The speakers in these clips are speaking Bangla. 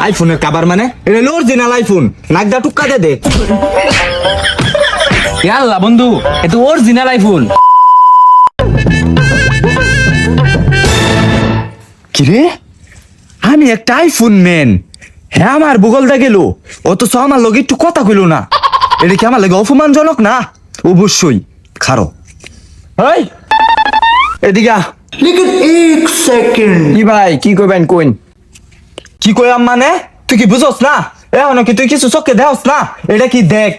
আইফোনের কাবার মানে এটা হলো অরিজিনাল আইফোন, নাকদা টুক্কা দে দে। ইয়াল্লা বন্ধু, এ তো অরিজিনাল আইফোন। কিরে আমি একটা আইফোন ম্যান, হ্যাঁ আমার ভূগোলটা গেল, অথচ আমার লগে একটু কথা কইল না। এটা কি আমার লাগে অপমানজনক না? অবশ্যই খারো এই এদিকে আ। लेकिन एक सेकंड কি ভাই কি কইবেন কইন? কি কইলাম মানে তুই কি বুঝছস না? এখন কি তুই কিছু চোখে দেওস না? এটা কি দেখ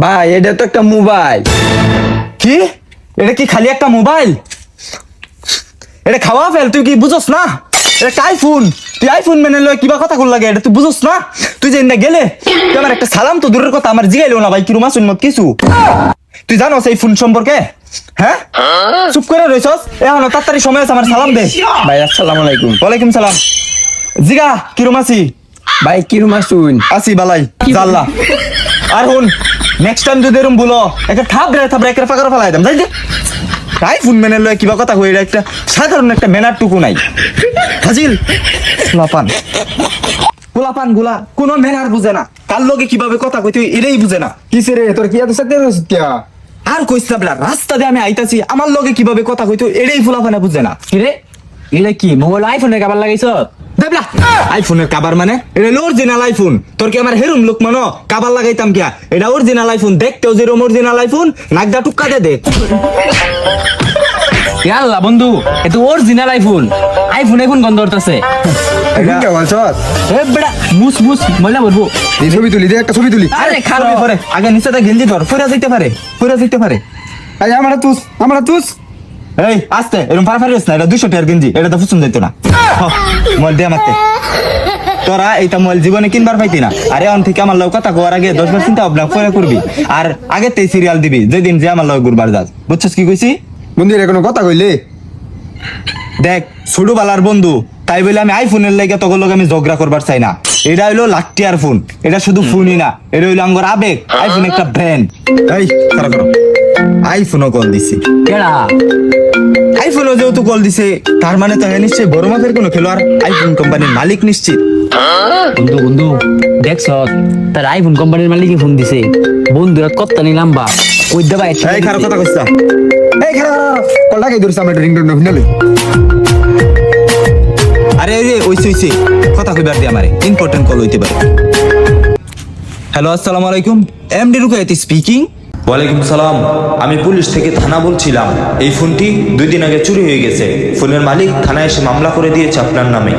ভাই, এটা তো একটা মোবাইল। কি এটা কি খালি একটা মোবাইল? এটা খাওয়া ফেল, তুই কি বুঝছস না? এটা আইফোন, তুই আইফোন মেনে লয় কিবা কথা কল লাগে, এটা তুই বুঝছস না? তুই যে না গেলে তুই আমার একটা সালাম তো দূরের কথা আমার জিগাইলো না ভাই, কি রুমা শুনমত কিছু। তুই জানোস এই ফোন সম্পর্কে? হ্যাঁ চুপ করে রইছস, এখন তাড়াতাড়ি সময় আছে আমার সালাম দে। ভাই আসসালামু আলাইকুম। ওয়ালাইকুম সালাম। জিগা কিরম আছি? ভাই কিরম আসুন? আছি বালাই জাল্লা। আর হুন নেক্সট টাইম যদি এরম বলো একটা থাবড়ে একটা ফাঁকা ফেলাই দাম, যাই দে। আইফোন মেনে লয় কিবা কথা কই, এটা একটা সাধারণ একটা ম্যানার টুকু নাই। হাজিল পোলাপান গুলা কোনো ম্যানার বুঝে না, কার লগে কিভাবে কথা কইতে এটাই বুঝে না। किसे रे তোর কি এত সাথে क्या আর কইস না বলা, রাস্তা দিয়ে আমি আইতাছি, আমার লগে কিভাবে কথা কইতে এটাই পোলাপানে বুঝে না। কিরে এটা কি মোবাইল আইফোনের কাবার লাগাইছ? দেবলা আইফোনের কাবার মানে এটা হলো অরিজিনাল আইফোন। তোর কি আমার হেরুম লোক মানো কাবার লাগাইতাম কিয়া? এটা অরিজিনাল আইফোন, দেখতেও যেরকম অরিজিনাল আইফোন, নাকদা টুক্কা দে দে। ইয়াল্লা বন্ধু, এ তো অরিজিনাল আইফোন। আইফোন এখন গন্ধ করতেছে। এখন কে বলছস এ বেটা মুস মুস ময়লা বলবো। এই ছবি তুলি দে, একটা ছবি তুলি। আরে খারাপ পরে আগে নিচেটা গেঞ্জি ধর, ফেরা যাইতে পারে। আরে আমরা তুস এই আস্তে এরকম ফারাফারি হচ্ছে না, এটা 200 টাকার গেঞ্জি, এটা তো ফুসুন যাইতো না। মোবাইল দিয়ে মারতে তোরা এইটা মোবাইল জীবনে কিনবার পাইতি না। আর এখন থেকে আমার লোক কথা কোয়ার আগে 10 বার চিন্তা ভাবনা করে করবি, আর আগে তেই সিরিয়াল দিবি যেদিন যে আমার লোক ঘুরবার যাস। বুঝছস কি কইছি? বন্ধুরে কোনো কথা কইলে দেখ ছোটবেলার বন্ধু, তাই বলে আমি আইফোনের লাগে তখন লোক আমি ঝগড়া করবার চাই না। এটা হইলো লাখটিয়ার ফোন, এটা শুধু ফোনই না, এটা হইলো আমার আবেগ। আইফোন একটা ব্র্যান্ড। এই করো আইফোনও কল দিছি, কেডা? আইফোনও যেহেতু কল দিছে তার মানে তো নিশ্চয়ই বড় মাপের কোনো খেলোয়াড়, আইফোন কোম্পানির মালিক নিশ্চিত। বন্ধু বন্ধু দেখছ তার আইফোন কোম্পানির মালিকই ফোন দিছে। বন্ধুরা কত নিলাম বা ওই দেবা এই খারাপ কথা কইছ না। এই খারাপ কলটা কে ধরছ আমরা রিংটোন ফিনালে। আরে ওইছে কথা কইবার দি আমারে, ইম্পর্টেন্ট কল হইতে পারে। হ্যালো আসসালামু আলাইকুম, এমডি রুকায়েত স্পিকিং। ওয়ালাইকুম সালাম, আমি পুলিশ থেকে থানা বলছিলাম। এই ফোনটি 2 দিন আগে চুরি হয়ে গেছে। ফোনের মালিক থানায় এসে মামলা করে দিয়েছে আপনার নামে।